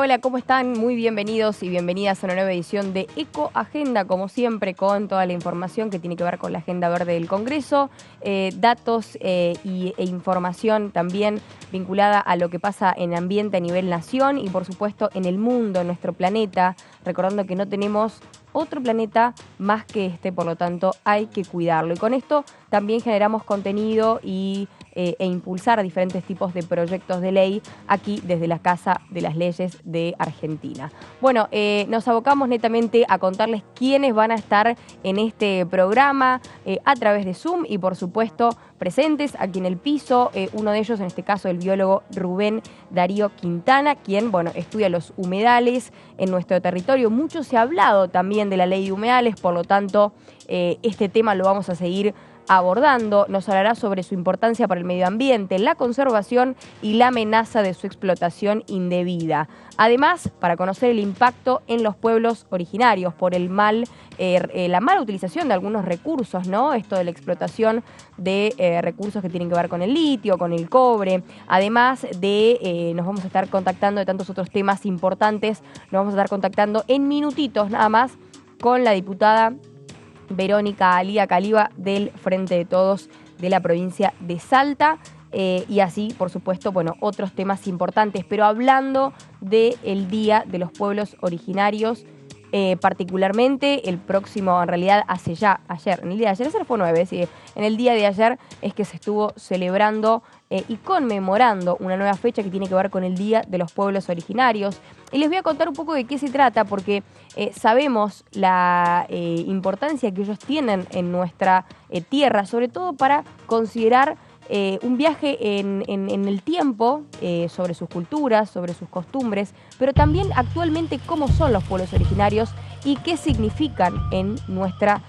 Hola, ¿cómo están? Muy bienvenidos y bienvenidas a una nueva edición de Eco Agenda, como siempre, con toda la información que tiene que ver con la Agenda Verde del Congreso, datos e información también vinculada a lo que pasa en ambiente a nivel nación y, por supuesto, en el mundo, en nuestro planeta, recordando que no tenemos otro planeta más que este, por lo tanto hay que cuidarlo. Y con esto también generamos contenido e impulsar diferentes tipos de proyectos de ley aquí desde la Casa de las Leyes de Argentina. Bueno, nos abocamos netamente a contarles quiénes van a estar en este programa a través de Zoom y, por supuesto, presentes aquí en el piso. Uno de ellos, en este caso, el biólogo Rubén Darío Quintana, quien, bueno, estudia los humedales en nuestro territorio. Mucho se ha hablado también de la ley de humedales, por lo tanto, este tema lo vamos a seguir abordando. Nos hablará sobre su importancia para el medio ambiente, la conservación y la amenaza de su explotación indebida. Además, para conocer el impacto en los pueblos originarios por la mala utilización de algunos recursos, ¿no? Esto de la explotación de recursos que tienen que ver con el litio, con el cobre. Además de, nos vamos a estar contactando de tantos otros temas importantes, nos vamos a estar contactando en minutitos nada más con la diputada Verónica Alía Caliba del Frente de Todos de la provincia de Salta. Y así, por supuesto, bueno, otros temas importantes, pero hablando del Día de los Pueblos Originarios, particularmente el próximo, en realidad ayer, en el día de ayer fue 9, sí, en el día de ayer es que se estuvo celebrando y conmemorando una nueva fecha que tiene que ver con el Día de los Pueblos Originarios. Y les voy a contar un poco de qué se trata, porque sabemos la importancia que ellos tienen en nuestra tierra, sobre todo para considerar un viaje en el tiempo sobre sus culturas, sobre sus costumbres, pero también actualmente cómo son los pueblos originarios y qué significan en nuestra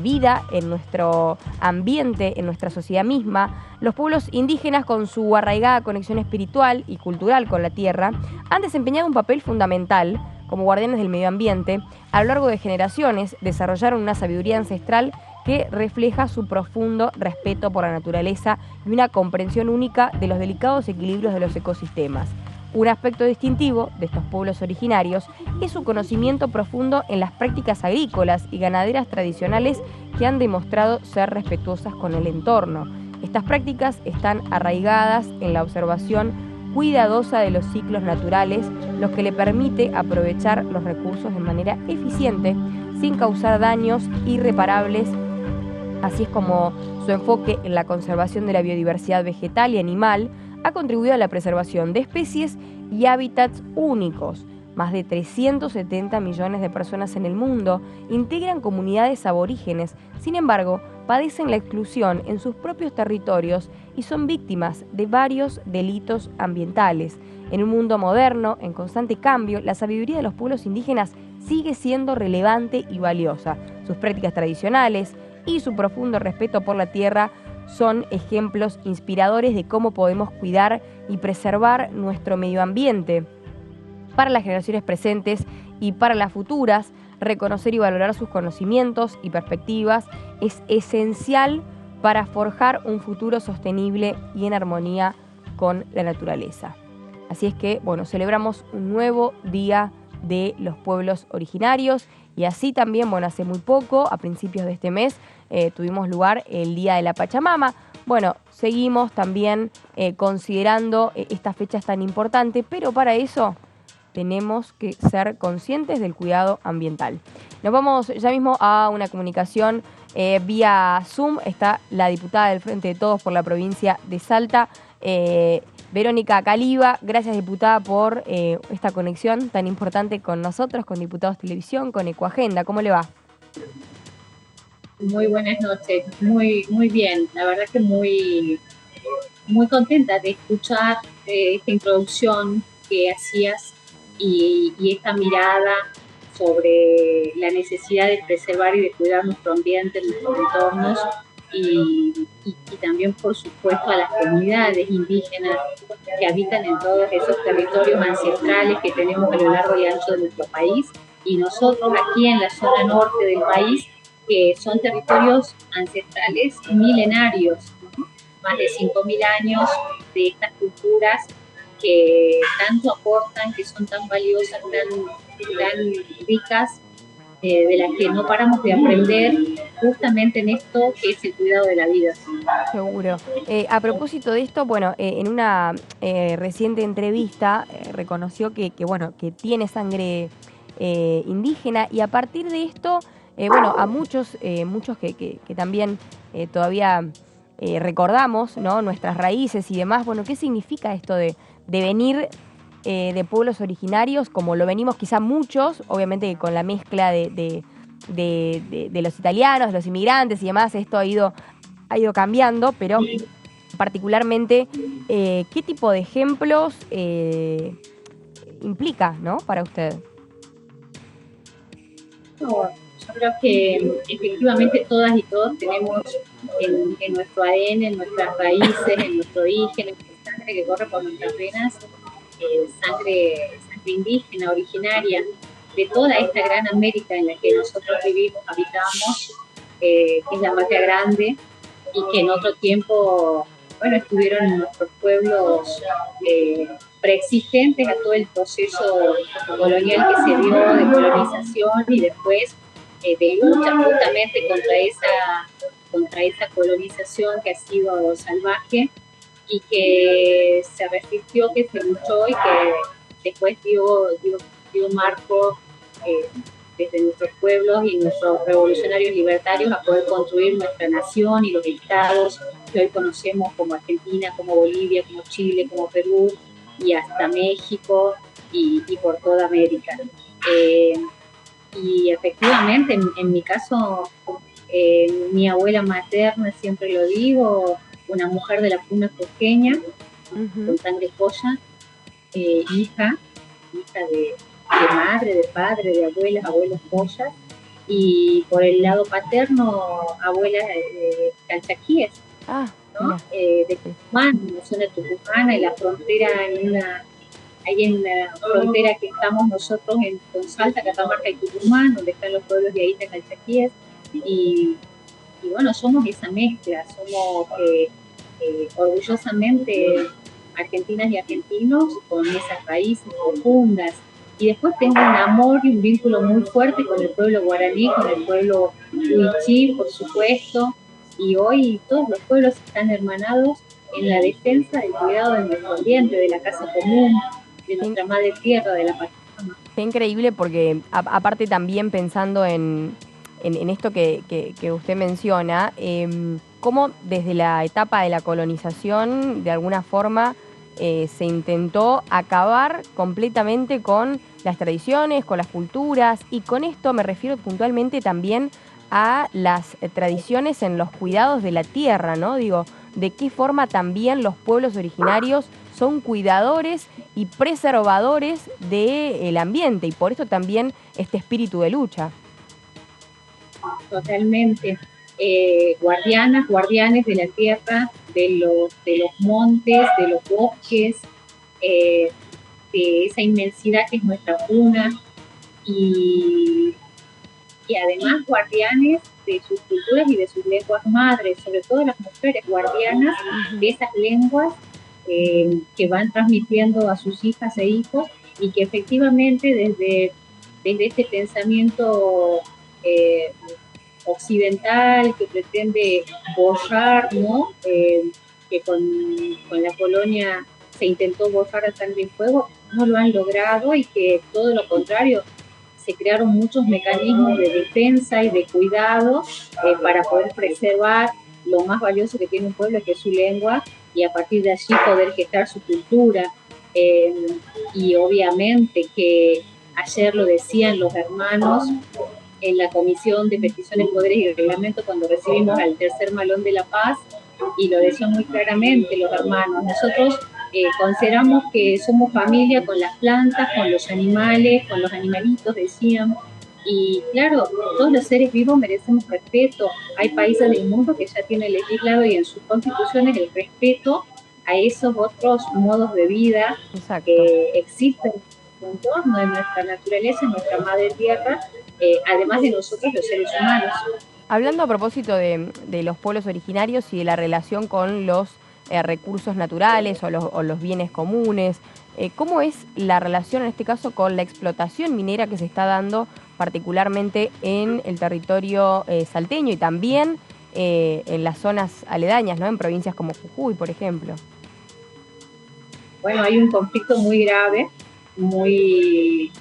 vida, en nuestro ambiente, en nuestra sociedad misma. Los pueblos indígenas, con su arraigada conexión espiritual y cultural con la tierra, han desempeñado un papel fundamental como guardianes del medio ambiente. A lo largo de generaciones desarrollaron una sabiduría ancestral que refleja su profundo respeto por la naturaleza y una comprensión única de los delicados equilibrios de los ecosistemas. Un aspecto distintivo de estos pueblos originarios es su conocimiento profundo en las prácticas agrícolas y ganaderas tradicionales que han demostrado ser respetuosas con el entorno. Estas prácticas están arraigadas en la observación cuidadosa de los ciclos naturales, lo que le permite aprovechar los recursos de manera eficiente sin causar daños irreparables. Así es como su enfoque en la conservación de la biodiversidad vegetal y animal ha contribuido a la preservación de especies y hábitats únicos. Más de 370 millones de personas en el mundo integran comunidades aborígenes. Sin embargo, padecen la exclusión en sus propios territorios y son víctimas de varios delitos ambientales. En un mundo moderno, en constante cambio, la sabiduría de los pueblos indígenas sigue siendo relevante y valiosa. Sus prácticas tradicionales y su profundo respeto por la tierra son ejemplos inspiradores de cómo podemos cuidar y preservar nuestro medio ambiente. Para las generaciones presentes y para las futuras, reconocer y valorar sus conocimientos y perspectivas es esencial para forjar un futuro sostenible y en armonía con la naturaleza. Así es que, bueno, celebramos un nuevo Día de los Pueblos Originarios y así también, bueno, hace muy poco, a principios de este mes, tuvimos lugar el Día de la Pachamama. Bueno, seguimos también considerando estas fechas tan importantes, pero para eso tenemos que ser conscientes del cuidado ambiental. Nos vamos ya mismo a una comunicación vía Zoom. Está la diputada del Frente de Todos por la provincia de Salta, Verónica Caliba. Gracias, diputada, por esta conexión tan importante con nosotros, con Diputados Televisión, con Ecoagenda. ¿Cómo le va? Muy buenas noches, muy bien. La verdad que muy contenta de escuchar esta introducción que hacías y esta mirada sobre la necesidad de preservar y de cuidar nuestro ambiente, nuestros entornos y también, por supuesto, a las comunidades indígenas que habitan en todos esos territorios ancestrales que tenemos a lo largo y ancho de nuestro país, y nosotros aquí en la zona norte del país, que son territorios ancestrales milenarios, ¿no? Más de 5.000 años de estas culturas que tanto aportan, que son tan valiosas, tan ricas, de las que no paramos de aprender justamente en esto que es el cuidado de la vida. Seguro. A propósito de esto, bueno, en una reciente entrevista reconoció bueno, que tiene sangre indígena y a partir de esto, bueno, a muchos que también todavía recordamos, ¿no? Nuestras raíces y demás, bueno, ¿qué significa esto de venir de pueblos originarios, como lo venimos quizá muchos, obviamente con la mezcla de los italianos, de los inmigrantes y demás, esto ha ido cambiando, pero particularmente, ¿qué tipo de ejemplos implica, ¿no? Para usted? No, yo creo que efectivamente todas y todos tenemos en nuestro ADN, en nuestras raíces, en nuestro origen, en la sangre que corre por nuestras venas, sangre indígena, originaria de toda esta gran América en la que nosotros vivimos, habitamos, que es la Patria Grande, y que en otro tiempo, bueno, estuvieron en nuestros pueblos preexistentes a todo el proceso colonial que se dio de colonización y después de lucha justamente contra esa colonización que ha sido salvaje y que se resistió, que se luchó y que después dio marco desde nuestros pueblos y nuestros revolucionarios libertarios a poder construir nuestra nación y los estados que hoy conocemos como Argentina, como Bolivia, como Chile, como Perú y hasta México y por toda América. Y efectivamente, en mi caso, mi abuela materna, siempre lo digo, una mujer de la cuna cusqueña, con sangre polla, hija de madre, de padre, de abuelas, abuelos pollas, y por el lado paterno, abuelas calchaquíes, ¿no? De Tucumán, una zona tucumana, y la frontera ahí en la frontera que estamos nosotros con Salta, Catamarca y Tucumán, donde están los pueblos de ahí de calchaquíes, y bueno, somos esa mezcla, somos orgullosamente argentinas y argentinos con esas raíces profundas. Y después tengo un amor y un vínculo muy fuerte con el pueblo guaraní, con el pueblo huichí, por supuesto, y hoy todos los pueblos están hermanados en la defensa del cuidado de nuestro ambiente, de la casa común, de nuestra madre tierra, de la Pachamama. Qué increíble porque aparte también pensando en esto que usted menciona, cómo desde la etapa de la colonización, de alguna forma, se intentó acabar completamente con las tradiciones, con las culturas, y con esto me refiero puntualmente también a las tradiciones en los cuidados de la tierra, ¿no? Digo, de qué forma también los pueblos originarios son cuidadores y preservadores del ambiente, y por eso también este espíritu de lucha. Totalmente. Guardianes de la tierra, de los montes, de los bosques, de esa inmensidad que es nuestra cuna, y además guardianes de sus culturas y de sus lenguas madres, sobre todo las mujeres guardianas de esas lenguas que van transmitiendo a sus hijas e hijos, y que efectivamente desde este pensamiento occidental que pretende borrar, ¿no? Que con la colonia se intentó borrar a sangre y fuego, no lo han logrado, y que todo lo contrario, se crearon muchos mecanismos de defensa y de cuidado para poder preservar lo más valioso que tiene un pueblo, que es su lengua, y a partir de allí poder gestar su cultura. Y obviamente que ayer lo decían los hermanos en la Comisión de Peticiones, Poderes y Reglamento cuando recibimos al tercer Malón de la Paz, y lo decían muy claramente los hermanos. Nosotros consideramos que somos familia con las plantas, con los animales, con los animalitos, decían. Y claro, todos los seres vivos merecemos respeto. Hay países del mundo que ya tienen legislado y en sus constituciones el respeto a esos otros modos de vida. Exacto. Que existen en el entorno de nuestra naturaleza, en nuestra madre tierra, además de nosotros los seres humanos. Hablando a propósito de los pueblos originarios y de la relación con los recursos naturales o los bienes comunes. ¿Cómo es la relación en este caso con la explotación minera que se está dando particularmente en el territorio salteño y también en las zonas aledañas, ¿no? En provincias como Jujuy, por ejemplo? Bueno, hay un conflicto muy grave, muy,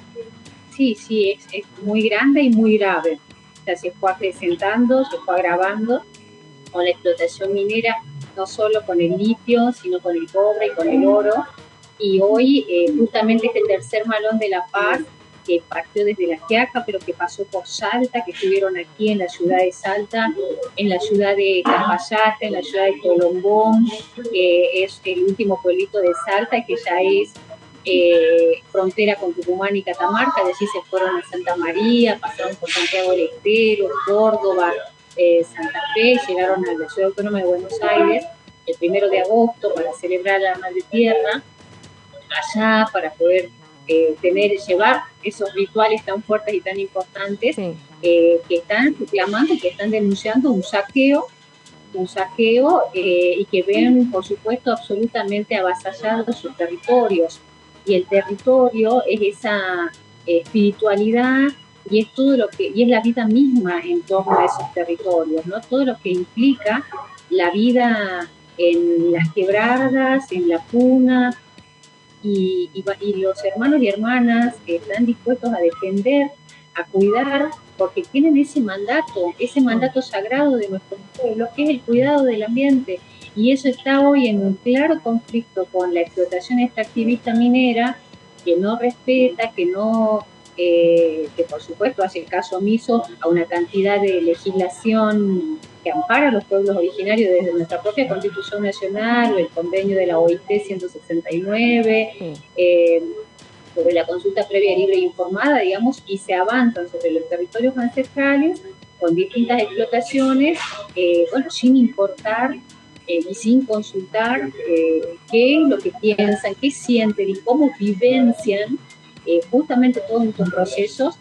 sí, es muy grande y muy grave. O sea, se fue acrecentando, se fue agravando con la explotación minera, no solo con el litio, sino con el cobre y con el oro. Y hoy, justamente este tercer Malón de la Paz, que partió desde La Quiaca, pero que pasó por Salta, que estuvieron aquí en la ciudad de Salta, en la ciudad de Cafayate, en la ciudad de Tolombón, que es el último pueblito de Salta y que ya es frontera con Tucumán y Catamarca. De allí se fueron a Santa María, pasaron por Santiago del Estero, Córdoba, Santa Fe, llegaron a la Ciudad Autónoma de Buenos Aires el 1 de agosto para celebrar a la Madre Tierra allá, para poder llevar esos rituales tan fuertes y tan importantes, Sí. Que están reclamando, que están denunciando un saqueo y que ven, por supuesto, absolutamente avasallados sus territorios. Y el territorio es esa espiritualidad y es todo lo que, y es la vida misma en torno a esos territorios, ¿no? Todo lo que implica la vida en las quebradas, en la puna, y los hermanos y hermanas que están dispuestos a defender, a cuidar, porque tienen ese mandato sagrado de nuestro pueblo, que es el cuidado del ambiente. Y eso está hoy en un claro conflicto con la explotación extractivista minera, que no respeta, que por supuesto hace caso omiso a una cantidad de legislación que ampara a los pueblos originarios desde nuestra propia Constitución Nacional, o el convenio de la OIT 169, sobre la consulta previa, libre e informada, digamos, y se avanzan sobre los territorios ancestrales con distintas explotaciones, bueno, sin importar y sin consultar qué es lo que piensan, qué sienten y cómo vivencian justamente todos estos procesos,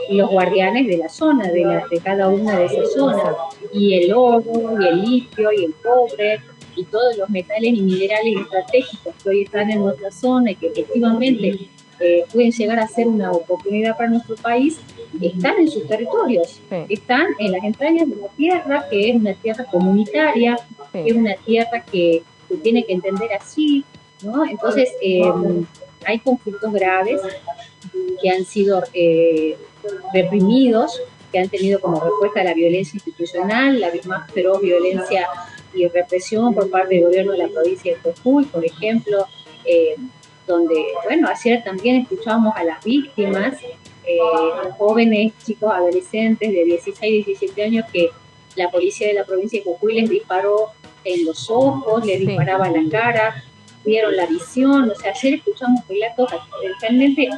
los guardianes de la zona, de cada una de esas zonas, y el oro, y el litio, y el cobre, y todos los metales y minerales estratégicos que hoy están en nuestra zona y que efectivamente pueden llegar a ser una oportunidad para nuestro país, están en sus territorios, están en las entrañas de la tierra, que es una tierra comunitaria, que es una tierra que se tiene que entender así, ¿no? Entonces, hay conflictos graves que han sido reprimidos, que han tenido como respuesta la violencia institucional, la más feroz violencia y represión por parte del gobierno de la provincia de Jujuy, por ejemplo, donde, bueno, ayer también escuchábamos a las víctimas, jóvenes, chicos, adolescentes de 16, 17 años, que la policía de la provincia de Jujuy les disparó en los ojos, les disparaba en la cara, vieron la visión. O sea, ayer escuchamos relatos realmente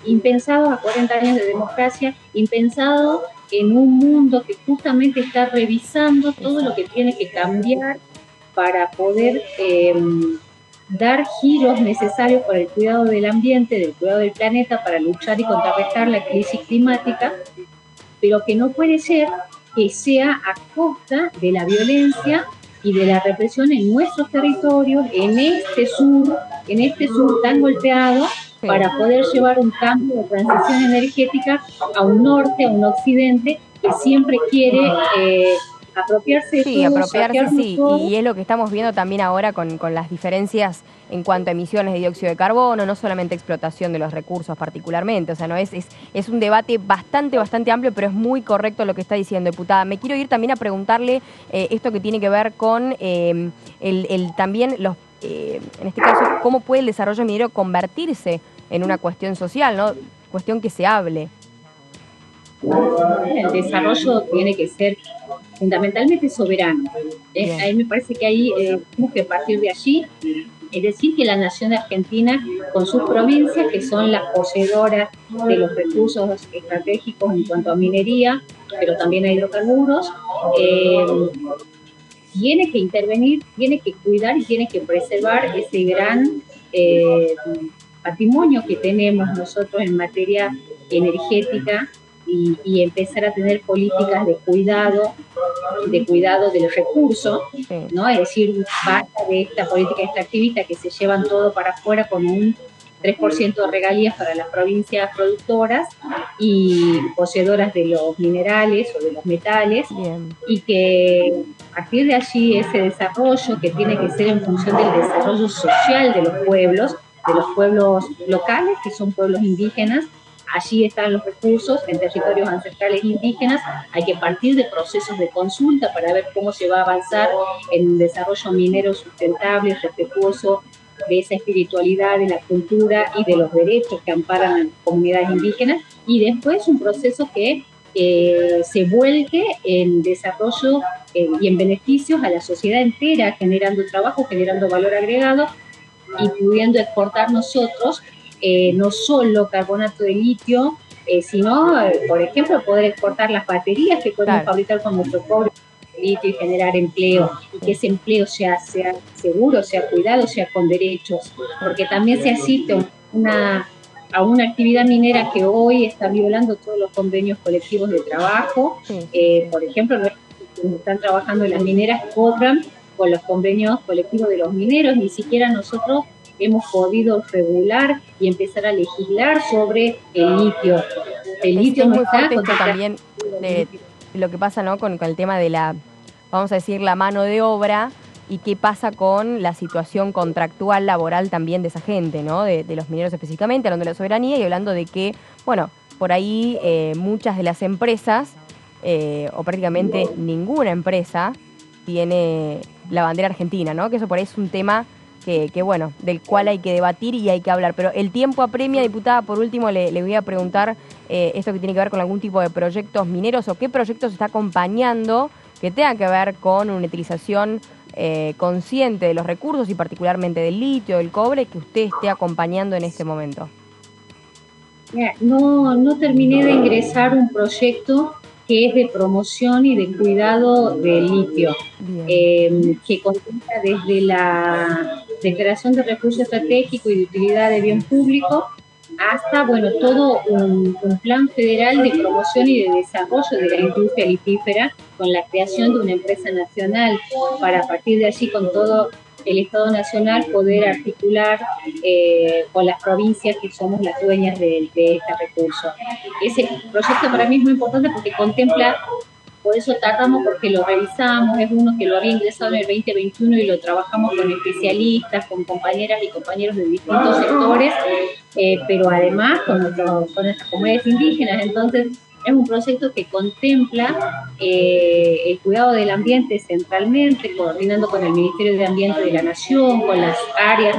impensados a 40 años de democracia, impensados en un mundo que justamente está revisando todo lo que tiene que cambiar para poder dar giros necesarios para el cuidado del ambiente, del cuidado del planeta, para luchar y contrarrestar la crisis climática, pero que no puede ser que sea a costa de la violencia y de la represión en nuestros territorios, en este sur tan golpeado, para poder llevar un cambio de transición energética a un norte, a un occidente que siempre quiere apropiarse de todo, apropiarse, sí, todo. Y es lo que estamos viendo también ahora con las diferencias en cuanto a emisiones de dióxido de carbono, no solamente explotación de los recursos particularmente, o sea, no es un debate bastante amplio, pero es muy correcto lo que está diciendo, diputada. Me quiero ir también a preguntarle esto que tiene que ver con también en este caso, cómo puede el desarrollo minero convertirse en una cuestión social, ¿no? Cuestión que se hable. El desarrollo tiene que ser fundamentalmente soberano. A mí me parece que ahí tenemos que partir de allí. Es decir, que la nación de Argentina, con sus provincias, que son las poseedoras de los recursos estratégicos en cuanto a minería, pero también a hidrocarburos, tiene que intervenir, tiene que cuidar y tiene que preservar ese gran patrimonio que tenemos nosotros en materia energética, y empezar a tener políticas de cuidado de los recursos, ¿no? Es decir, basta de esta política extractivista que se llevan todo para afuera con un 3% de regalías para las provincias productoras y poseedoras de los minerales o de los metales. Bien. Y que a partir de allí ese desarrollo que tiene que ser en función del desarrollo social de los pueblos locales, que son pueblos indígenas. Allí están los recursos en territorios ancestrales indígenas. Hay que partir de procesos de consulta para ver cómo se va a avanzar en un desarrollo minero sustentable, respetuoso de esa espiritualidad, de la cultura y de los derechos que amparan a las comunidades indígenas. Y después un proceso que se vuelque en desarrollo y en beneficios a la sociedad entera, generando trabajo, generando valor agregado y pudiendo exportar nosotros no solo carbonato de litio, sino, por ejemplo, poder exportar las baterías que podemos fabricar con nuestro cobre litio y generar empleo, y que ese empleo sea seguro, sea cuidado, sea con derechos, porque también se asiste a una actividad minera que hoy está violando todos los convenios colectivos de trabajo. Por ejemplo, los que están trabajando en las mineras cobran con los convenios colectivos de los mineros. Ni siquiera nosotros hemos podido regular y empezar a legislar sobre el litio. El litio no está también de lo que pasa, ¿no? con el tema de la, vamos a decir, la mano de obra, y qué pasa con la situación contractual laboral también de esa gente, ¿no? De los mineros específicamente, hablando de la soberanía y hablando de que, bueno, por ahí muchas de las empresas, o prácticamente ninguna empresa, tiene la bandera argentina, ¿no? Que eso por ahí es un tema que bueno, del cual hay que debatir y hay que hablar. Pero el tiempo apremia, diputada. Por último, le voy a preguntar esto que tiene que ver con algún tipo de proyectos mineros, o qué proyectos está acompañando que tenga que ver con una utilización consciente de los recursos y particularmente del litio, del cobre, que usted esté acompañando en este momento. No terminé de ingresar un proyecto que es de promoción y de cuidado del litio, que contempla desde la declaración de recurso estratégico y de utilidad de bien público hasta, bueno, todo un plan federal de promoción y de desarrollo de la industria litífera, con la creación de una empresa nacional para, a partir de allí, con todo el Estado Nacional, poder articular con las provincias que somos las dueñas de este recurso. Ese proyecto para mí es muy importante porque contempla, por eso tardamos, porque lo revisamos, es uno que lo había ingresado en el 2021 y lo trabajamos con especialistas, con compañeras y compañeros de distintos sectores, pero además con nuestras comunidades indígenas. Entonces, es un proyecto que contempla el cuidado del ambiente centralmente, coordinando con el Ministerio de Ambiente de la Nación, con las áreas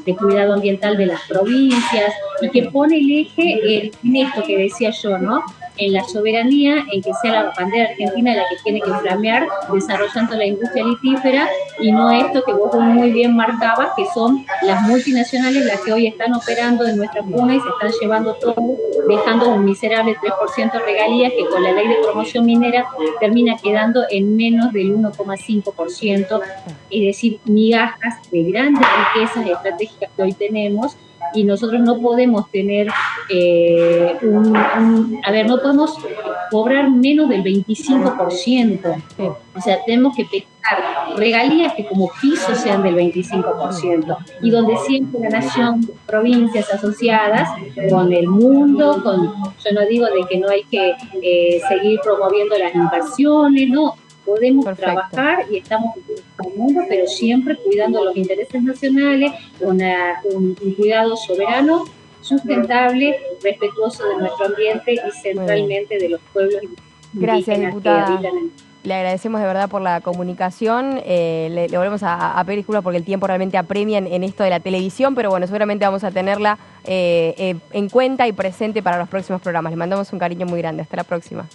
de cuidado ambiental de las provincias, y que pone el eje en esto que decía yo, ¿no? En la soberanía, en que sea la bandera argentina la que tiene que flamear, desarrollando la industria litífera, y no esto que vos muy bien marcabas, que son las multinacionales las que hoy están operando en nuestra cuna y se están llevando todo, dejando un miserable 3% de regalías que con la ley de promoción minera termina quedando en menos del 1,5%, es decir, migajas de grandes riquezas estratégicas que hoy tenemos. Y nosotros no podemos tener no podemos cobrar menos del 25%. O sea, tenemos que pescar regalías que como piso sean del 25%. Y donde siempre la nación, provincias asociadas con el mundo, yo no digo de que no hay que seguir promoviendo las inversiones, no. Podemos trabajar y estamos en el mundo, pero siempre cuidando los intereses nacionales, un cuidado soberano, sustentable, respetuoso de nuestro ambiente y centralmente de los pueblos indígenas. Gracias, diputada. Le agradecemos de verdad por la comunicación. Le volvemos a pedir disculpas porque el tiempo realmente apremia en esto de la televisión, pero bueno, seguramente vamos a tenerla en cuenta y presente para los próximos programas. Le mandamos un cariño muy grande. Hasta la próxima.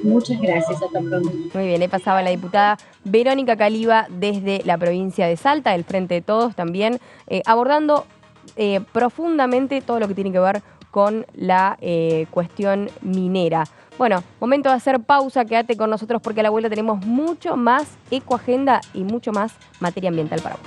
Muchas gracias, hasta pronto. Muy bien, ahí pasaba la diputada Verónica Caliba desde la provincia de Salta, del Frente de Todos también, abordando profundamente todo lo que tiene que ver con la cuestión minera. Bueno, momento de hacer pausa, quédate con nosotros porque a la vuelta tenemos mucho más ecoagenda y mucho más materia ambiental para vos.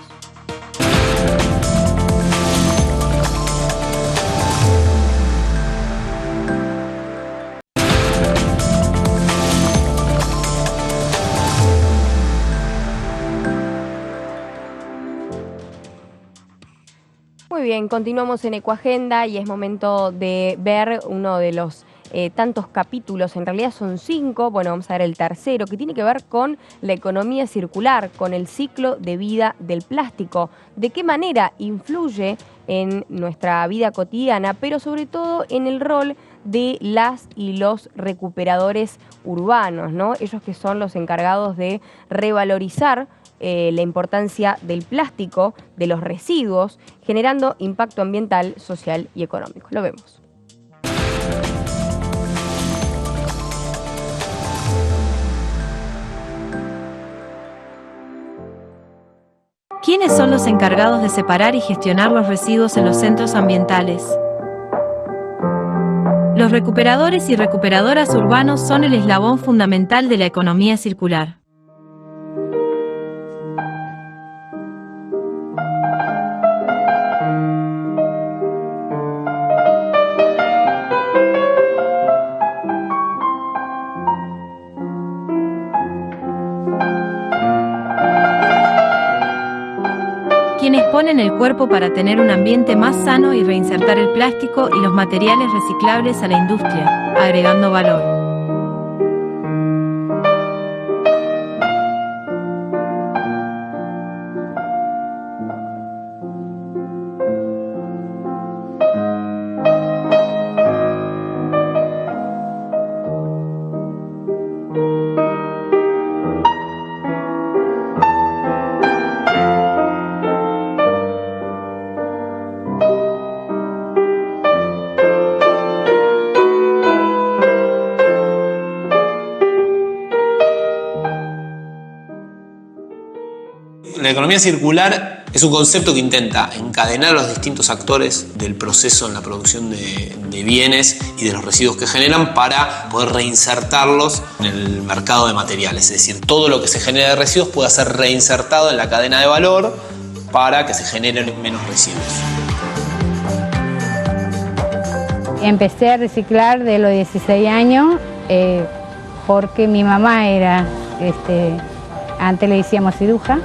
bien, continuamos en Ecoagenda y es momento de ver uno de los tantos capítulos, en realidad son 5, bueno, vamos a ver el tercero, que tiene que ver con la economía circular, con el ciclo de vida del plástico, de qué manera influye en nuestra vida cotidiana, pero sobre todo en el rol de las y los recuperadores urbanos, ¿no? Ellos que son los encargados de revalorizar la importancia del plástico, de los residuos, generando impacto ambiental, social y económico. Lo vemos. ¿Quiénes son los encargados de separar y gestionar los residuos en los centros ambientales? Los recuperadores y recuperadoras urbanos son el eslabón fundamental de la economía circular. Quienes ponen el cuerpo para tener un ambiente más sano y reinsertar el plástico y los materiales reciclables a la industria, agregando valor. La economía circular es un concepto que intenta encadenar a los distintos actores del proceso en la producción de bienes y de los residuos que generan para poder reinsertarlos en el mercado de materiales. Es decir, todo lo que se genera de residuos puede ser reinsertado en la cadena de valor para que se generen menos residuos. Empecé a reciclar de los 16 años porque mi mamá era, antes le decíamos ciruja.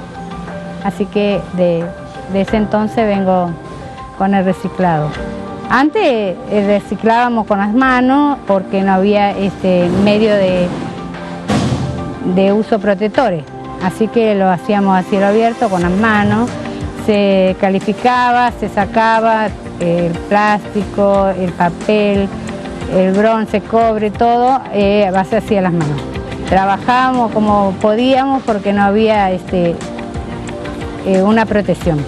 Así que de ese entonces vengo con el reciclado. Antes reciclábamos con las manos porque no había medio de uso protectores. Así que lo hacíamos a cielo abierto con las manos. Se calificaba, se sacaba el plástico, el papel, el bronce, cobre, todo a base así a las manos. Trabajábamos como podíamos porque no había una protección.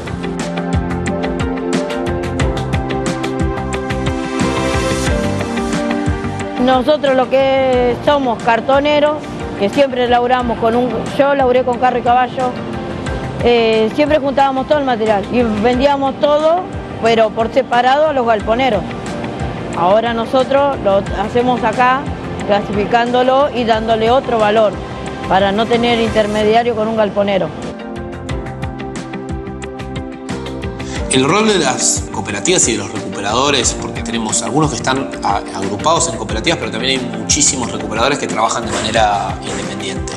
Nosotros lo que somos cartoneros, que siempre laburamos yo laburé con carro y caballo, siempre juntábamos todo el material y vendíamos todo, pero por separado a los galponeros. Ahora nosotros lo hacemos acá, clasificándolo y dándole otro valor, para no tener intermediario con un galponero. El rol de las cooperativas y de los recuperadores, porque tenemos algunos que están agrupados en cooperativas, pero también hay muchísimos recuperadores que trabajan de manera independiente.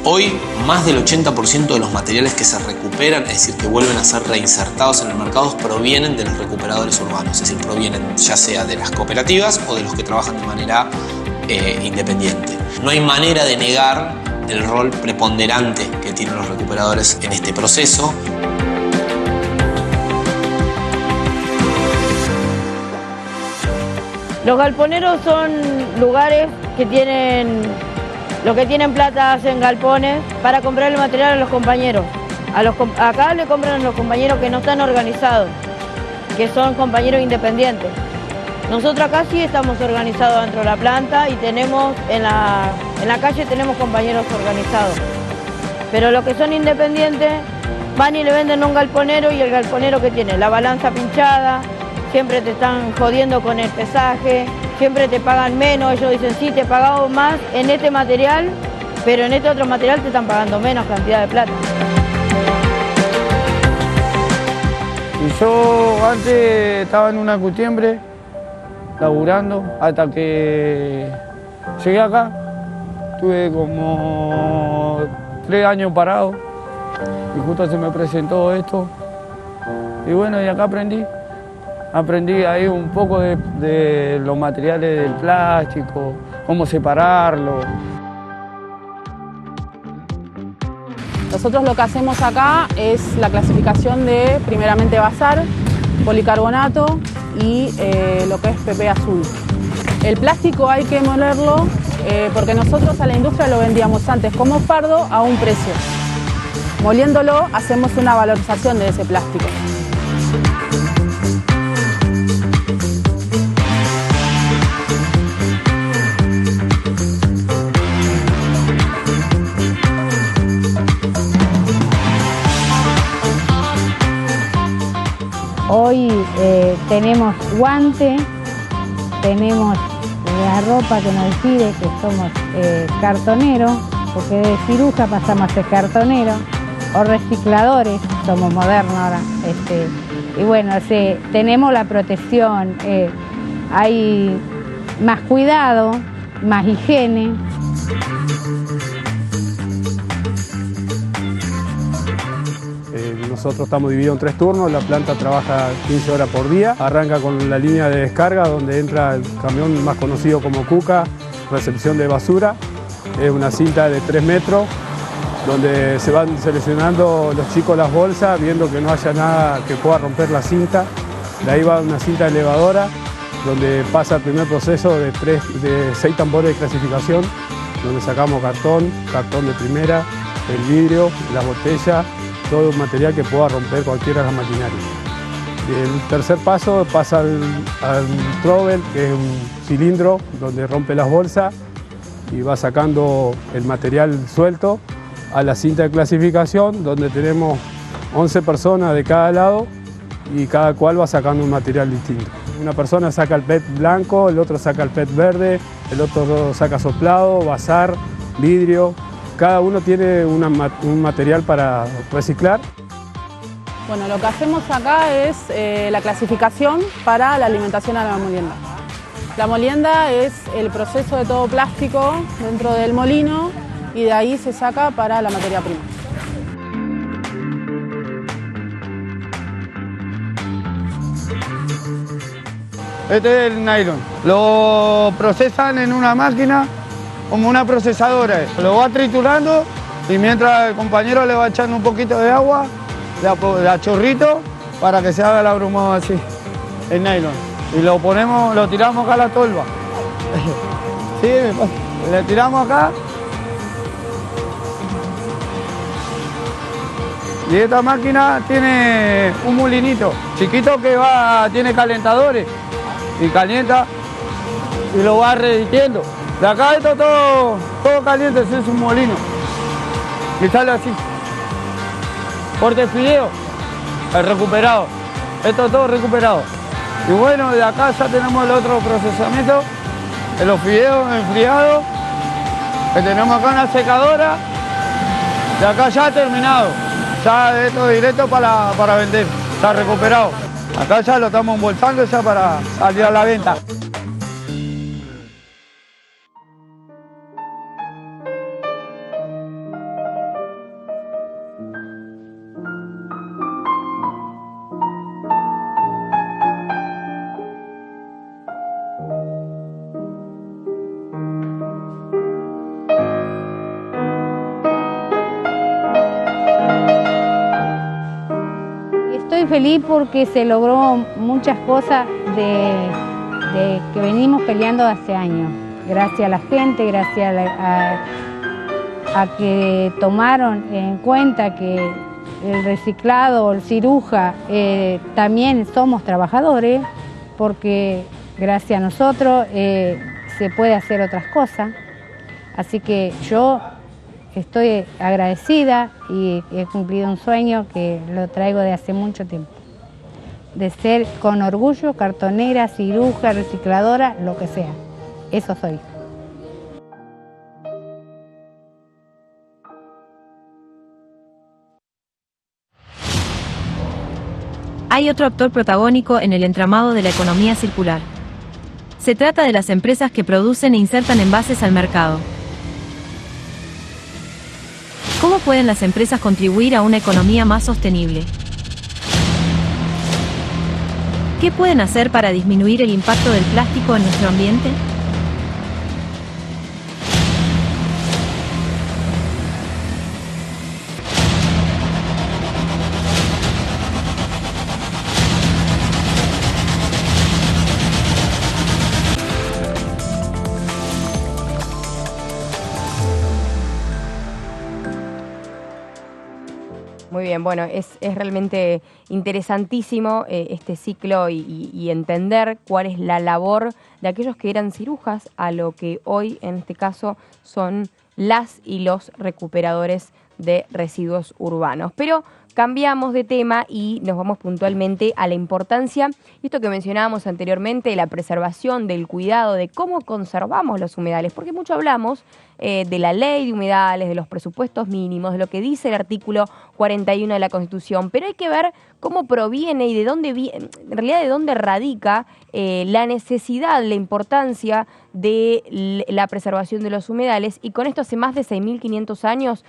Hoy, más del 80% de los materiales que se recuperan, es decir, que vuelven a ser reinsertados en el mercado, provienen de los recuperadores urbanos, es decir, provienen ya sea de las cooperativas o de los que trabajan de manera independiente. No hay manera de negar el rol preponderante que tienen los recuperadores en este proceso. Los galponeros son lugares que los que tienen plata hacen galpones para comprar el material a los compañeros. Acá le compran a los compañeros que no están organizados, que son compañeros independientes. Nosotros acá sí estamos organizados dentro de la planta y tenemos en la calle tenemos compañeros organizados. Pero los que son independientes van y le venden a un galponero y el galponero que tiene la balanza pinchada, siempre te están jodiendo con el pesaje, siempre te pagan menos, ellos dicen sí, te pagamos más en este material, pero en este otro material te están pagando menos cantidad de plata. Y yo antes estaba en una cutiembre, laburando, hasta que llegué acá. Tuve como 3 años parado y justo se me presentó esto. Y bueno, y acá aprendí. Aprendí ahí un poco de los materiales del plástico, cómo separarlo. Nosotros lo que hacemos acá es la clasificación de, primeramente, bazar, policarbonato y lo que es PP azul. El plástico hay que molerlo porque nosotros a la industria lo vendíamos antes como fardo a un precio. Moliéndolo hacemos una valorización de ese plástico. Hoy tenemos guante, tenemos la ropa que nos pide, que somos cartoneros, porque de ciruja pasamos a ser cartoneros, o recicladores, somos modernos ahora. Y bueno, tenemos la protección, hay más cuidado, más higiene. Nosotros estamos divididos en 3 turnos, la planta trabaja 15 horas por día, arranca con la línea de descarga donde entra el camión más conocido como Cuca, recepción de basura, es una cinta de 3 metros donde se van seleccionando los chicos las bolsas, viendo que no haya nada que pueda romper la cinta, de ahí va una cinta elevadora donde pasa el primer proceso de 6 tambores de clasificación, donde sacamos cartón de primera, el vidrio, la botella, todo un material que pueda romper cualquiera de las maquinarias. El tercer paso pasa al trowel, que es un cilindro donde rompe las bolsas y va sacando el material suelto a la cinta de clasificación, donde tenemos 11 personas de cada lado y cada cual va sacando un material distinto. Una persona saca el PET blanco, el otro saca el PET verde, el otro saca soplado, bazar, vidrio. Cada uno tiene un material para reciclar. Bueno, lo que hacemos acá es la clasificación para la alimentación a la molienda. La molienda es el proceso de todo plástico dentro del molino y de ahí se saca para la materia prima. Este es el nylon. Lo procesan en una máquina como una procesadora. Lo va triturando y mientras el compañero le va echando un poquito de agua, de a chorrito, para que se haga el abrumado así, el nylon. Y lo tiramos acá a la tolva. Sí, le tiramos acá. Y esta máquina tiene un molinito chiquito que tiene calentadores y calienta y lo va derritiendo. De acá esto todo caliente, ese es un molino. Y sale así. Corte fideo, el recuperado. Esto todo recuperado. Y bueno, de acá ya tenemos el otro procesamiento, de los fideos enfriados, que tenemos acá una secadora. De acá ya terminado. Ya esto directo para vender, está recuperado. Acá ya lo estamos embolsando ya para salir a la venta. Estoy feliz porque se logró muchas cosas de que venimos peleando hace años. Gracias a la gente, gracias a que tomaron en cuenta que el reciclado, el ciruja, también somos trabajadores, porque gracias a nosotros se puede hacer otras cosas. Así que yo estoy agradecida y he cumplido un sueño que lo traigo de hace mucho tiempo, de ser con orgullo cartonera, ciruja, recicladora, lo que sea. Eso soy. Hay otro actor protagónico en el entramado de la economía circular. Se trata de las empresas que producen e insertan envases al mercado. ¿Cómo pueden las empresas contribuir a una economía más sostenible? ¿Qué pueden hacer para disminuir el impacto del plástico en nuestro ambiente? Muy bien, bueno, es realmente interesantísimo este ciclo y entender cuál es la labor de aquellos que eran cirujas a lo que hoy, en este caso, son las y los recuperadores de residuos urbanos. Pero cambiamos de tema y nos vamos puntualmente a la importancia, esto que mencionábamos anteriormente, la preservación, del cuidado, de cómo conservamos los humedales, porque mucho hablamos de la ley de humedales, de los presupuestos mínimos, de lo que dice el artículo 41 de la Constitución, pero hay que ver cómo proviene y de dónde viene, en realidad de dónde radica la necesidad, la importancia de la preservación de los humedales, y con esto hace más de 6.500 años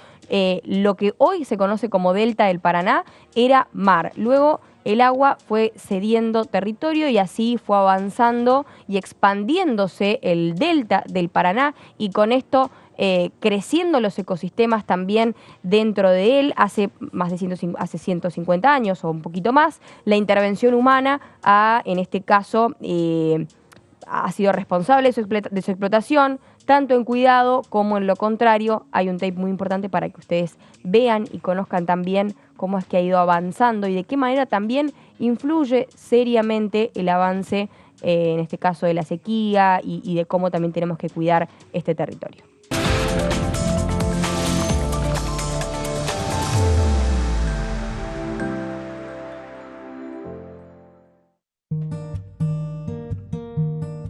lo que hoy se conoce como Delta del Paraná era mar. Luego el agua fue cediendo territorio y así fue avanzando y expandiéndose el delta del Paraná, y con esto creciendo los ecosistemas también dentro de él. Hace más de 150 años o un poquito más, la intervención humana en este caso ha sido responsable de su explotación, tanto en cuidado como en lo contrario. Hay un tape muy importante para que ustedes vean y conozcan también cómo es que ha ido avanzando y de qué manera también influye seriamente el avance, en este caso de la sequía, y de cómo también tenemos que cuidar este territorio.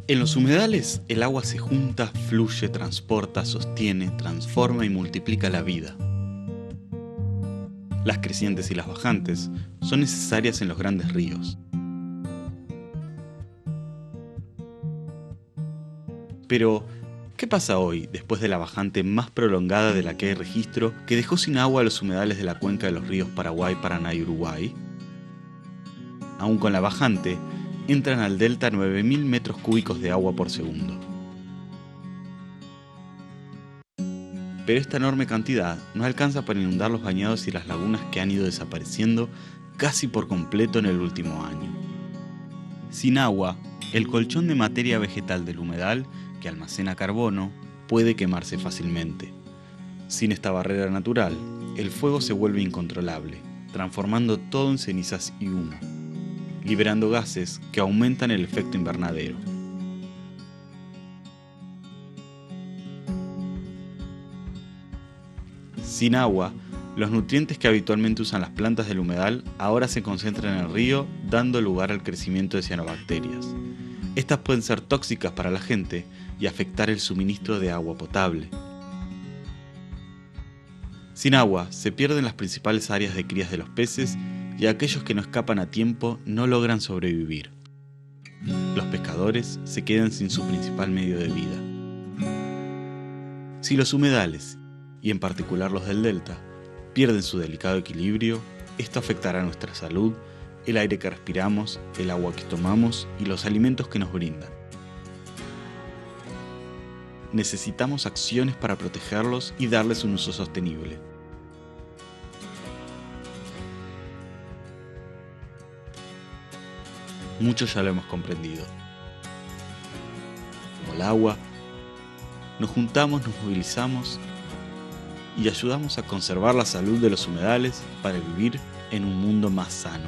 En los humedales, el agua se junta, fluye, transporta, sostiene, transforma y multiplica la vida. Las crecientes y las bajantes son necesarias en los grandes ríos. Pero, ¿qué pasa hoy, después de la bajante más prolongada de la que hay registro, que dejó sin agua a los humedales de la cuenca de los ríos Paraguay, Paraná y Uruguay? Aún con la bajante, entran al delta 9.000 metros cúbicos de agua por segundo. Pero esta enorme cantidad no alcanza para inundar los bañados y las lagunas que han ido desapareciendo casi por completo en el último año. Sin agua, el colchón de materia vegetal del humedal, que almacena carbono, puede quemarse fácilmente. Sin esta barrera natural, el fuego se vuelve incontrolable, transformando todo en cenizas y humo, liberando gases que aumentan el efecto invernadero. Sin agua, los nutrientes que habitualmente usan las plantas del humedal ahora se concentran en el río, dando lugar al crecimiento de cianobacterias. Estas pueden ser tóxicas para la gente y afectar el suministro de agua potable. Sin agua, se pierden las principales áreas de crías de los peces y aquellos que no escapan a tiempo no logran sobrevivir. Los pescadores se quedan sin su principal medio de vida. Si los humedales, y en particular los del delta, pierden su delicado equilibrio, esto afectará a nuestra salud, el aire que respiramos, el agua que tomamos y los alimentos que nos brindan. Necesitamos acciones para protegerlos y darles un uso sostenible. Muchos ya lo hemos comprendido. Como el agua, nos juntamos, nos movilizamos y ayudamos a conservar la salud de los humedales para vivir en un mundo más sano.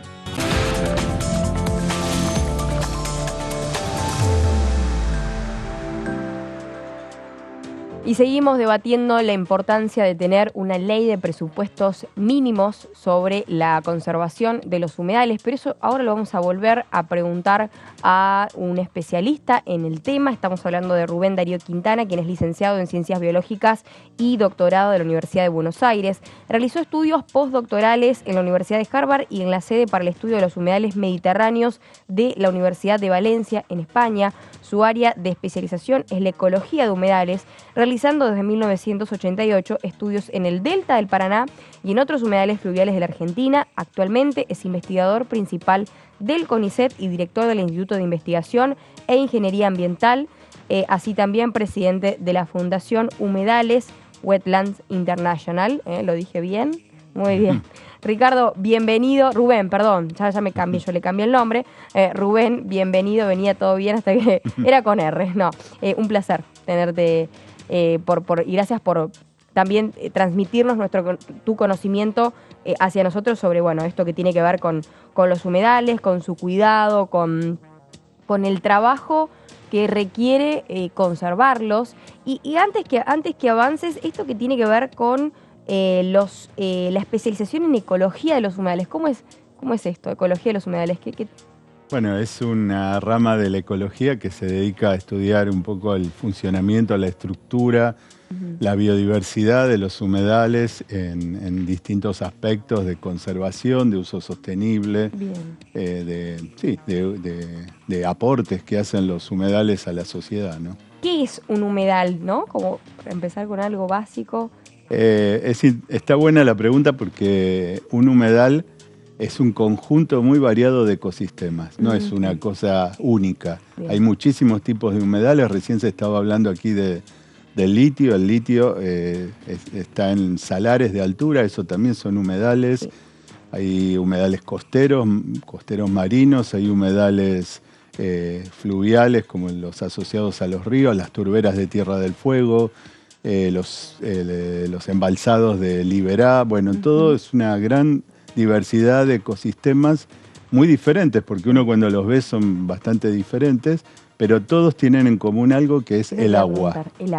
Y seguimos debatiendo la importancia de tener una ley de presupuestos mínimos sobre la conservación de los humedales, pero eso ahora lo vamos a volver a preguntar a un especialista en el tema. Estamos hablando de Rubén Darío Quintana, quien es licenciado en Ciencias Biológicas y doctorado de la Universidad de Buenos Aires. Realizó estudios postdoctorales en la Universidad de Harvard y en la sede para el estudio de los humedales mediterráneos de la Universidad de Valencia, en España. Su área de especialización es la ecología de humedales. Realizó realizando desde 1988 estudios en el delta del Paraná y en otros humedales fluviales de la Argentina. Actualmente es investigador principal del CONICET y director del Instituto de Investigación e Ingeniería Ambiental, así también presidente de la Fundación Humedales Wetlands International. ¿Lo dije bien? Muy bien. Ricardo, bienvenido. Rubén, perdón, ya me cambié, yo le cambié el nombre. Rubén, bienvenido, venía todo bien hasta que era con R. No, un placer tenerte y gracias por también transmitirnos tu conocimiento hacia nosotros sobre esto que tiene que ver con los humedales, con su cuidado, con el trabajo que requiere conservarlos. Y antes que avances, esto que tiene que ver con la especialización en ecología de los humedales. ¿Cómo es esto, ecología de los humedales? Bueno, es una rama de la ecología que se dedica a estudiar un poco el funcionamiento, la estructura, la biodiversidad de los humedales en distintos aspectos de conservación, de uso sostenible, de aportes que hacen los humedales a la sociedad, ¿no? ¿Qué es un humedal, no? Como para empezar con algo básico. Está buena la pregunta porque un humedal es un conjunto muy variado de ecosistemas, no es una cosa única. Bien. Hay muchísimos tipos de humedales, recién se estaba hablando aquí del litio. El litio está en salares de altura, eso también son humedales. Sí. Hay humedales costeros marinos, hay humedales fluviales como los asociados a los ríos, las turberas de Tierra del Fuego, los embalsados de Liberá. Bueno, todo es una gran diversidad de ecosistemas muy diferentes, porque uno cuando los ve son bastante diferentes, pero todos tienen en común algo que es el agua. El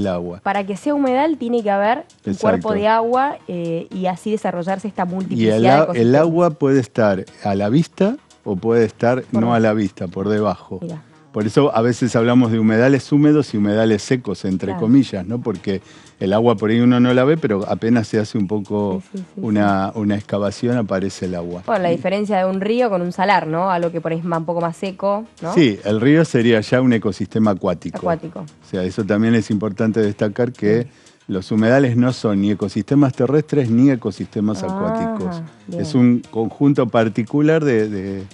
agua. Para que sea humedal tiene que haber un cuerpo de agua y así desarrollarse esta multiplicidad de ecosistemas. El agua puede estar a la vista o puede estar no a la vista, por debajo. Mirá. Por eso a veces hablamos de humedales húmedos y humedales secos, entre comillas, ¿no? Porque el agua por ahí uno no la ve, pero apenas se hace un poco una excavación, aparece el agua. Bueno, la diferencia de un río con un salar, ¿no? Algo que por ahí es un poco más seco, ¿no? Sí, el río sería ya un ecosistema acuático. O sea, eso también es importante destacar que los humedales no son ni ecosistemas terrestres ni ecosistemas acuáticos. Bien. Es un conjunto particular de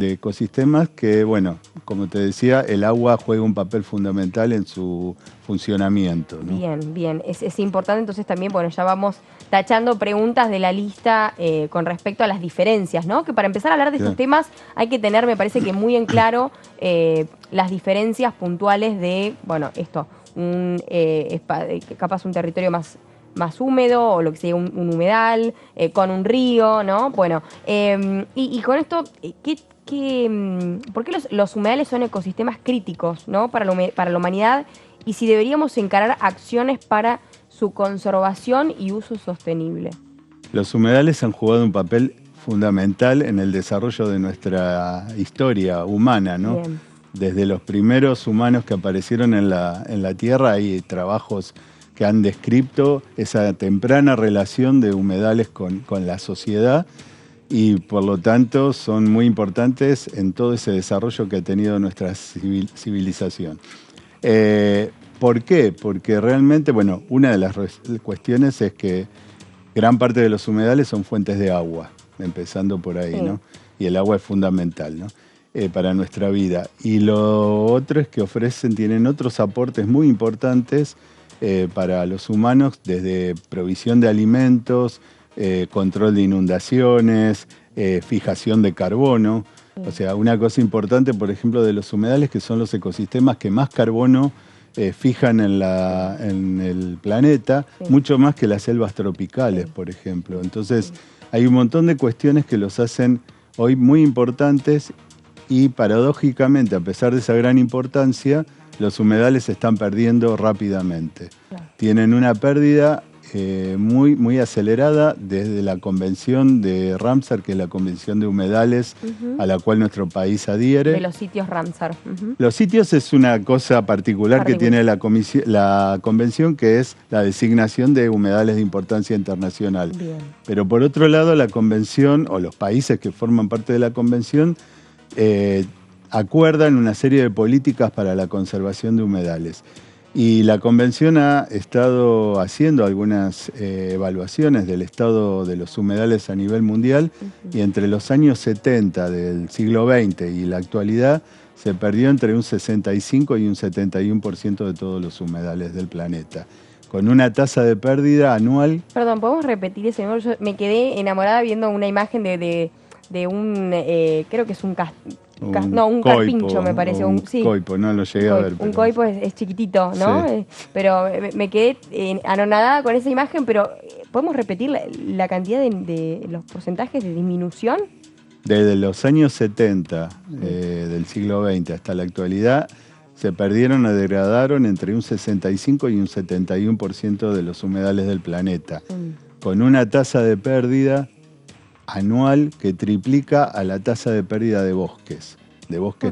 ecosistemas que, bueno, como te decía, el agua juega un papel fundamental en su funcionamiento, ¿no? Bien. Es importante entonces también, bueno, ya vamos tachando preguntas de la lista con respecto a las diferencias, ¿no? Que para empezar a hablar de estos temas hay que tener, me parece que muy en claro las diferencias puntuales de, bueno, esto, capaz un territorio más húmedo o lo que sería un humedal, con un río, ¿no? Bueno, y con esto, ¿por qué los humedales son ecosistemas críticos, ¿no? para la humanidad? Y si deberíamos encarar acciones para su conservación y uso sostenible. Los humedales han jugado un papel fundamental en el desarrollo de nuestra historia humana, ¿no? Bien. Desde los primeros humanos que aparecieron en la Tierra hay trabajos que han descrito esa temprana relación de humedales con la sociedad y por lo tanto son muy importantes en todo ese desarrollo que ha tenido nuestra civilización. ¿Por qué? Porque realmente, bueno, una de las cuestiones es que gran parte de los humedales son fuentes de agua, empezando por ahí, ¿no? Y el agua es fundamental, ¿no? Para nuestra vida. Y lo otro es que tienen otros aportes muy importantes para los humanos, desde provisión de alimentos, control de inundaciones, fijación de carbono. O sea, una cosa importante, por ejemplo, de los humedales, que son los ecosistemas que más carbono fijan en el planeta, mucho más que las selvas tropicales, por ejemplo. Entonces, hay un montón de cuestiones que los hacen hoy muy importantes y, paradójicamente, a pesar de esa gran importancia, los humedales se están perdiendo rápidamente. Tienen una pérdida muy acelerada desde la Convención de Ramsar, que es la Convención de Humedales, a la cual nuestro país adhiere. De los sitios Ramsar. Los sitios es una cosa particular que tiene la Convención, que es la designación de humedales de importancia internacional. Bien. Pero por otro lado, la Convención, o los países que forman parte de la Convención, acuerdan una serie de políticas para la conservación de humedales. Y la Convención ha estado haciendo algunas evaluaciones del estado de los humedales a nivel mundial y entre los años 70 del siglo XX y la actualidad se perdió entre un 65 y un 71% de todos los humedales del planeta, con una tasa de pérdida anual. Perdón, ¿podemos repetir ese número? Yo me quedé enamorada viendo una imagen de un, creo que es un carpincho, me parece. Coipo, no lo llegué a ver. Un coipo es chiquitito, ¿no? Sí. Pero me quedé anonadada con esa imagen, pero ¿podemos repetir la cantidad de los porcentajes de disminución? Desde los años 70 del siglo XX hasta la actualidad, se perdieron o degradaron entre un 65 y un 71% de los humedales del planeta, con una tasa de pérdida anual que triplica a la tasa de pérdida de bosques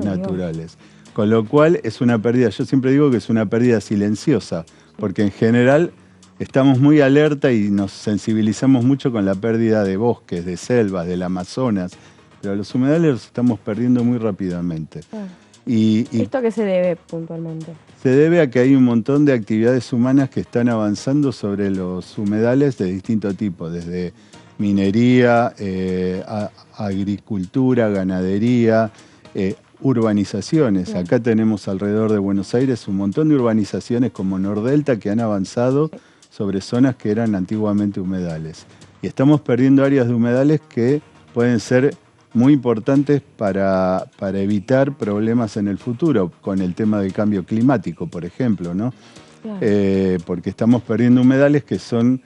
naturales. Con lo cual es una pérdida, yo siempre digo que es una pérdida silenciosa, porque en general estamos muy alerta y nos sensibilizamos mucho con la pérdida de bosques, de selvas, del Amazonas, pero los humedales los estamos perdiendo muy rápidamente. ¿Esto a qué se debe puntualmente? Se debe a que hay un montón de actividades humanas que están avanzando sobre los humedales de distinto tipo, desde minería, agricultura, ganadería, urbanizaciones. Acá tenemos alrededor de Buenos Aires un montón de urbanizaciones como Nordelta que han avanzado sobre zonas que eran antiguamente humedales. Y estamos perdiendo áreas de humedales que pueden ser muy importantes para evitar problemas en el futuro, con el tema del cambio climático, por ejemplo, ¿no? Claro. Porque estamos perdiendo humedales que son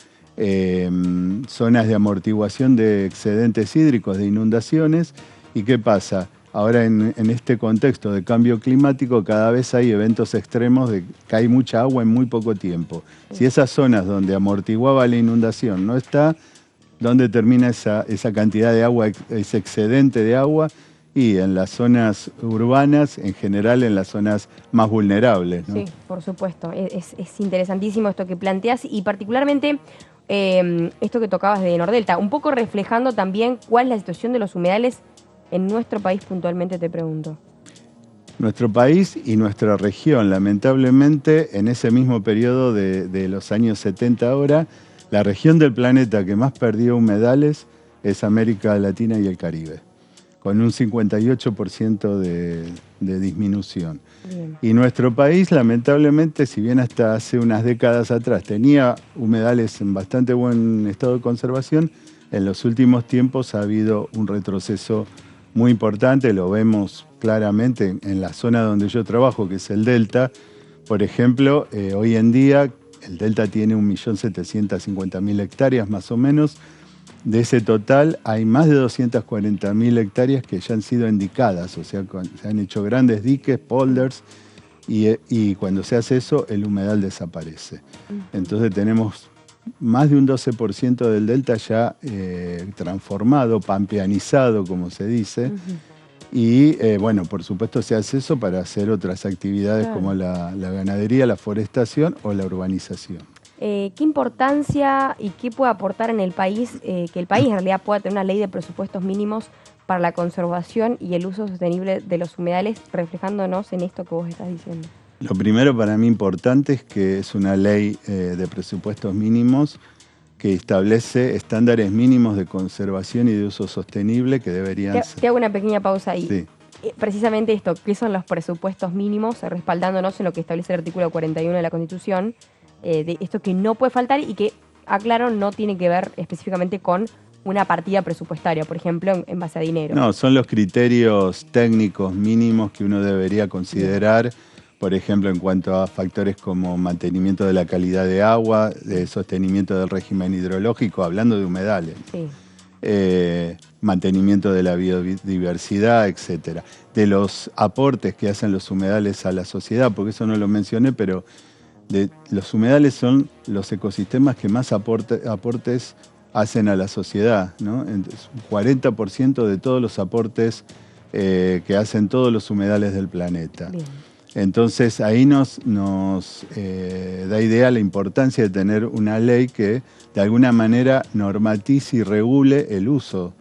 zonas de amortiguación de excedentes hídricos, de inundaciones. ¿Y qué pasa? Ahora en este contexto de cambio climático cada vez hay eventos extremos de que hay mucha agua en muy poco tiempo. Si esas zonas donde amortiguaba la inundación no está, ¿dónde termina esa cantidad de agua, ese excedente de agua? Y en las zonas urbanas, en general en las zonas más vulnerables, ¿no? Sí, por supuesto. Es interesantísimo esto que planteas y particularmente esto que tocabas de Nordelta, un poco reflejando también cuál es la situación de los humedales en nuestro país puntualmente, te pregunto. Nuestro país y nuestra región, lamentablemente, en ese mismo periodo de los años 70 ahora, la región del planeta que más perdió humedales es América Latina y el Caribe, con un 58% de disminución. Bien. Y nuestro país, lamentablemente, si bien hasta hace unas décadas atrás tenía humedales en bastante buen estado de conservación, en los últimos tiempos ha habido un retroceso muy importante, lo vemos claramente en la zona donde yo trabajo, que es el Delta. Por ejemplo, hoy en día el Delta tiene 1.750.000 hectáreas más o menos. De ese total hay más de 240.000 hectáreas que ya han sido indicadas, o sea, se han hecho grandes diques, polders, y cuando se hace eso, el humedal desaparece. Entonces tenemos más de un 12% del delta ya transformado, pampeanizado, como se dice. Y bueno, por supuesto se hace eso para hacer otras actividades como la ganadería, la forestación o la urbanización. ¿Qué importancia y qué puede aportar en el país, que el país en realidad pueda tener una ley de presupuestos mínimos para la conservación y el uso sostenible de los humedales, reflejándonos en esto que vos estás diciendo? Lo primero para mí importante es que es una ley de presupuestos mínimos que establece estándares mínimos de conservación y de uso sostenible que deberían ser. Te hago una pequeña pausa ahí. Sí. Precisamente esto, ¿qué son los presupuestos mínimos? Respaldándonos en lo que establece el artículo 41 de la Constitución, de esto que no puede faltar y que, aclaro, no tiene que ver específicamente con una partida presupuestaria, por ejemplo, en base a dinero. No, son los criterios técnicos mínimos que uno debería considerar. Por ejemplo, en cuanto a factores como mantenimiento de la calidad de agua, de sostenimiento del régimen hidrológico, hablando de humedales, sí. Mantenimiento de la biodiversidad, etcétera. De los aportes que hacen los humedales a la sociedad, porque eso no lo mencioné, pero los humedales son los ecosistemas que más aportes hacen a la sociedad, ¿no? Entonces, 40% de todos los aportes que hacen todos los humedales del planeta. Bien. Entonces ahí nos da idea la importancia de tener una ley que de alguna manera normatice y regule el uso.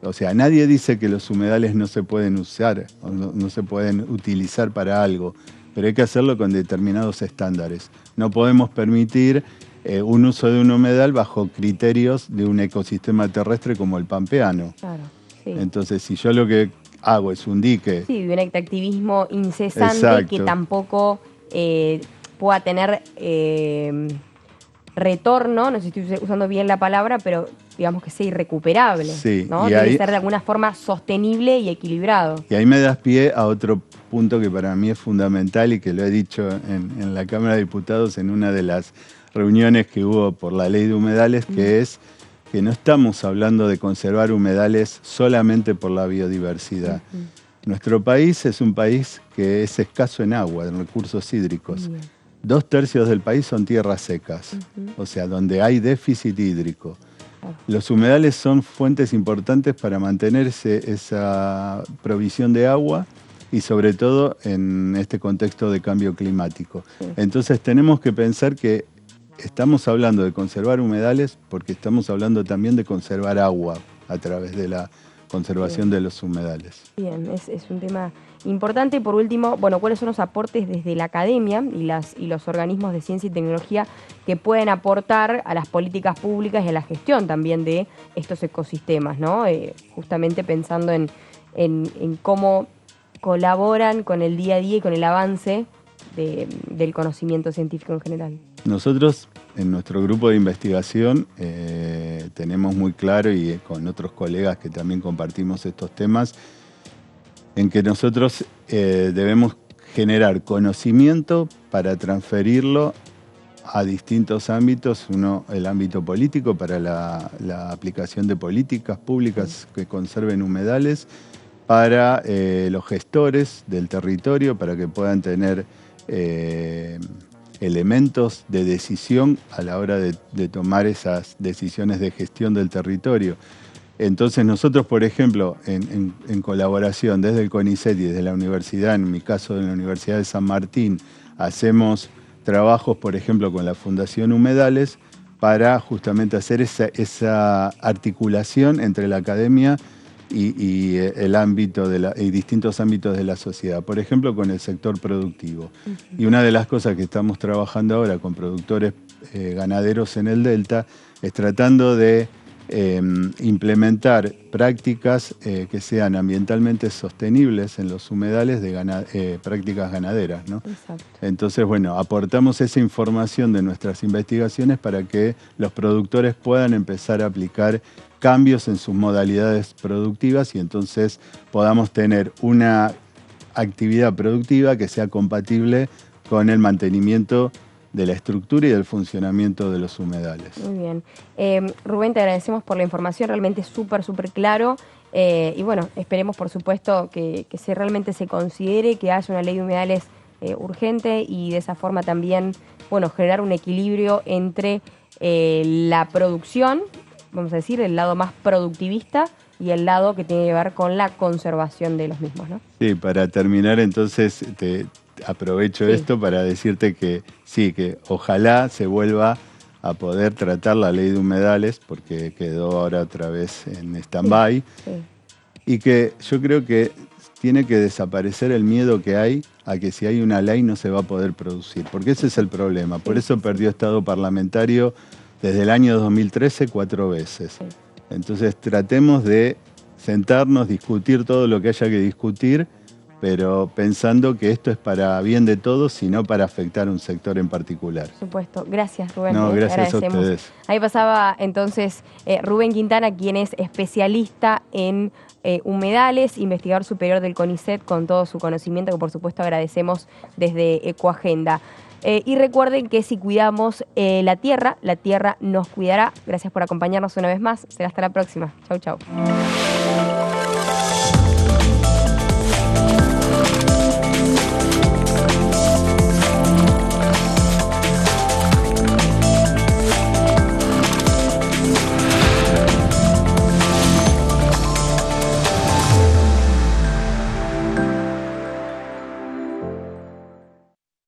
O sea, nadie dice que los humedales no se pueden usar o no se pueden utilizar para algo, pero hay que hacerlo con determinados estándares. No podemos permitir un uso de un humedal bajo criterios de un ecosistema terrestre como el pampeano. Claro, sí. Entonces, si yo lo que hago es un dique... Sí, de un activismo incesante. Exacto. Que tampoco pueda tener retorno, no sé si estoy usando bien la palabra, pero digamos que sea irrecuperable, sí, ¿no? Debe ser de alguna forma sostenible y equilibrado. Y ahí me das pie a otro punto que para mí es fundamental y que lo he dicho en la Cámara de Diputados en una de las reuniones que hubo por la ley de humedales, que es que no estamos hablando de conservar humedales solamente por la biodiversidad. Nuestro país es un país que es escaso en agua, en recursos hídricos. 2/3 del país son tierras secas, o sea, donde hay déficit hídrico. Los humedales son fuentes importantes para mantener esa provisión de agua y sobre todo en este contexto de cambio climático. Entonces tenemos que pensar que estamos hablando de conservar humedales porque estamos hablando también de conservar agua a través de la conservación de los humedales. Bien, es un tema importante. Y por último, bueno, ¿cuáles son los aportes desde la academia y los organismos de ciencia y tecnología que pueden aportar a las políticas públicas y a la gestión también de estos ecosistemas, ¿no? Justamente pensando en cómo colaboran con el día a día y con el avance del conocimiento científico en general. Nosotros, en nuestro grupo de investigación, tenemos muy claro, y con otros colegas que también compartimos estos temas, en que nosotros debemos generar conocimiento para transferirlo a distintos ámbitos. Uno, el ámbito político, para la aplicación de políticas públicas que conserven humedales, para los gestores del territorio, para que puedan tener elementos de decisión a la hora de tomar esas decisiones de gestión del territorio. Entonces nosotros, por ejemplo, en colaboración desde el CONICET y desde la universidad, en mi caso de la Universidad de San Martín, hacemos trabajos, por ejemplo, con la Fundación Humedales para justamente hacer esa articulación entre la academia y el ámbito y distintos ámbitos de la sociedad, por ejemplo, con el sector productivo. Y una de las cosas que estamos trabajando ahora con productores ganaderos en el Delta es tratando de implementar prácticas que sean ambientalmente sostenibles en los humedales de prácticas ganaderas, ¿no? Exacto. Entonces, bueno, aportamos esa información de nuestras investigaciones para que los productores puedan empezar a aplicar cambios en sus modalidades productivas y entonces podamos tener una actividad productiva que sea compatible con el mantenimiento de la estructura y del funcionamiento de los humedales. Muy bien. Rubén, te agradecemos por la información, realmente súper claro. Y bueno, esperemos por supuesto que realmente se considere que haya una ley de humedales urgente y de esa forma también, bueno, generar un equilibrio entre la producción, vamos a decir, el lado más productivista y el lado que tiene que ver con la conservación de los mismos, ¿no? Sí, para terminar entonces aprovecho esto para decirte que sí, que ojalá se vuelva a poder tratar la ley de humedales porque quedó ahora otra vez en stand-by y que yo creo que tiene que desaparecer el miedo que hay a que si hay una ley no se va a poder producir, porque ese es el problema. Por eso perdió estado parlamentario desde el año 2013 4 veces. Entonces tratemos de sentarnos, discutir todo lo que haya que discutir, pero pensando que esto es para bien de todos y no para afectar a un sector en particular. Por supuesto. Gracias, Rubén. No, gracias a ustedes. Ahí pasaba entonces Rubén Quintana, quien es especialista en humedales, investigador superior del CONICET, con todo su conocimiento, que por supuesto agradecemos desde Ecoagenda. Y recuerden que si cuidamos la tierra nos cuidará. Gracias por acompañarnos una vez más. Será hasta la próxima. Chau.